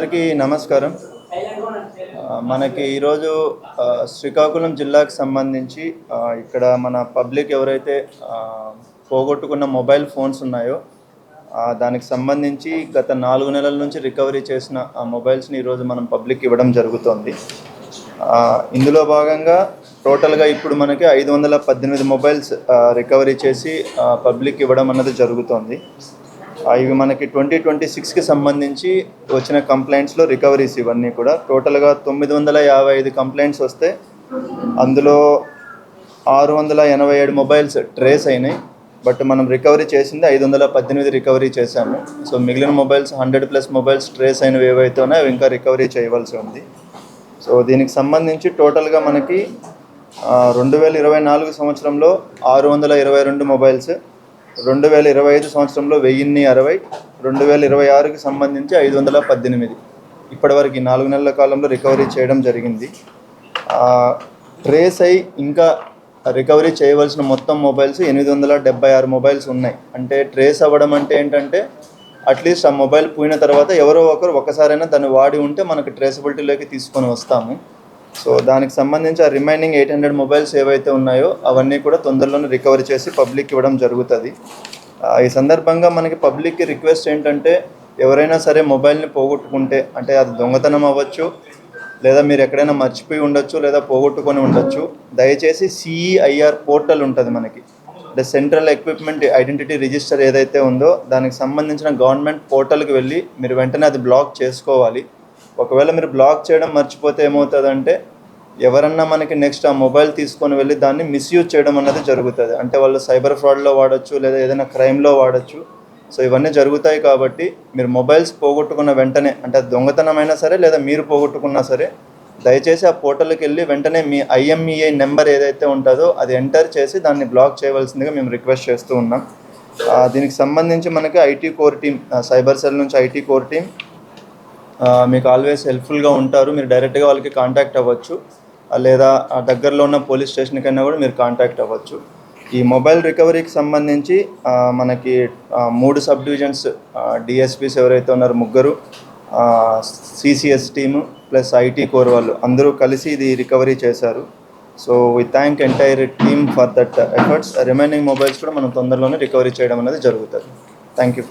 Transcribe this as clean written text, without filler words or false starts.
అందరికీ నమస్కారం. మనకి ఈరోజు శ్రీకాకుళం జిల్లాకు సంబంధించి ఇక్కడ మన పబ్లిక్ ఎవరైతే పోగొట్టుకున్న మొబైల్ ఫోన్స్ ఉన్నాయో దానికి సంబంధించి గత 4 నెలల నుంచి రికవరీ చేసిన ఆ మొబైల్స్ని ఈరోజు మనం పబ్లిక్ ఇవ్వడం జరుగుతోంది. ఇందులో భాగంగా టోటల్గా ఇప్పుడు మనకి 518 మొబైల్స్ రికవరీ చేసి పబ్లిక్ ఇవ్వడం అన్నది జరుగుతోంది. ఇవి మనకి 2026కి సంబంధించి వచ్చిన కంప్లైంట్స్లో రికవరీస్ ఇవన్నీ కూడా టోటల్గా 955 కంప్లైంట్స్ వస్తే అందులో 687 మొబైల్స్ ట్రేస్ అయినాయి. బట్ మనం రికవరీ చేసింది 518 రికవరీ చేశాము. సో మిగిలిన మొబైల్స్ 100+ మొబైల్స్ ట్రేస్ అయినవి ఏవైతే ఉన్నాయో అవి ఇంకా రికవరీ చేయవలసి ఉంది. సో దీనికి సంబంధించి టోటల్గా మనకి 2024 సంవత్సరంలో 622 మొబైల్స్, 2025 సంవత్సరంలో 1060, 2026కి సంబంధించి 518 ఇప్పటివరకు 4 నెలల కాలంలో రికవరీ చేయడం జరిగింది. ట్రేస్ అయి ఇంకా రికవరీ చేయవలసిన మొత్తం మొబైల్స్ 876 మొబైల్స్ ఉన్నాయి. అంటే ట్రేస్ అవ్వడం అంటే ఏంటంటే అట్లీస్ట్ ఆ మొబైల్ పోయిన తర్వాత ఎవరో ఒకరు ఒక్కసారైనా దాన్ని వాడి ఉంటే మనకు ట్రేసబిలిటీలోకి తీసుకొని వస్తాము. సో దానికి సంబంధించి ఆ రిమైనింగ్ 800 మొబైల్స్ ఏవైతే ఉన్నాయో అవన్నీ కూడా తొందరలోనే రికవరీ చేసి పబ్లిక్ ఇవ్వడం జరుగుతుంది. ఈ సందర్భంగా మనకి పబ్లిక్కి రిక్వెస్ట్ ఏంటంటే ఎవరైనా సరే మొబైల్ని పోగొట్టుకుంటే, అంటే అది దొంగతనం అవ్వచ్చు, లేదా మీరు ఎక్కడైనా మర్చిపోయి ఉండొచ్చు, లేదా పోగొట్టుకొని ఉండొచ్చు, దయచేసి CEIR పోర్టల్ ఉంటుంది మనకి, అంటే సెంట్రల్ ఎక్విప్మెంట్ ఐడెంటిటీ రిజిస్టర్ ఏదైతే ఉందో దానికి సంబంధించిన గవర్నమెంట్ పోర్టల్కి వెళ్ళి మీరు వెంటనే అది బ్లాక్ చేసుకోవాలి. ఒకవేళ మీరు బ్లాక్ చేయడం మర్చిపోతే ఏమవుతుందంటే ఎవరన్నా మనకి నెక్స్ట్ ఆ మొబైల్ తీసుకొని వెళ్ళి దాన్ని మిస్యూజ్ చేయడం అన్నది జరుగుతుంది. అంటే వాళ్ళు సైబర్ ఫ్రాడ్లో వాడచ్చు, లేదా ఏదైనా క్రైమ్లో వాడచ్చు. సో ఇవన్నీ జరుగుతాయి కాబట్టి మీరు మొబైల్స్ పోగొట్టుకున్న వెంటనే, అంటే దొంగతనమైనా సరే లేదా మీరు పోగొట్టుకున్నా సరే, దయచేసి ఆ పోర్టల్కి వెళ్ళి వెంటనే మీ IMEI నెంబర్ ఏదైతే ఉంటుందో అది ఎంటర్ చేసి దాన్ని బ్లాక్ చేయవలసిందిగా మేము రిక్వెస్ట్ చేస్తూ ఉన్నాం. దీనికి సంబంధించి మనకి IT core team, cyber cell నుంచి IT కోర్ టీమ్ మీకు ఆల్వేస్ హెల్ప్ఫుల్గా ఉంటారు. మీరు డైరెక్ట్గా వాళ్ళకి కాంటాక్ట్ అవ్వచ్చు, లేదా దగ్గరలో ఉన్న పోలీస్ స్టేషన్కైనా కూడా మీరు కాంటాక్ట్ అవ్వచ్చు. ఈ మొబైల్ రికవరీకి సంబంధించి మనకి 3 సబ్ డివిజన్స్ DSPs ఎవరైతే ఉన్నారో 3, CCS team plus IT core వాళ్ళు అందరూ కలిసి ఇది రికవరీ చేశారు. So we thank entire team for that efforts. Remaining mobiles కూడా మనం తొందరలోనే రికవరీ చేయడం అనేది జరుగుతుంది. Thank you.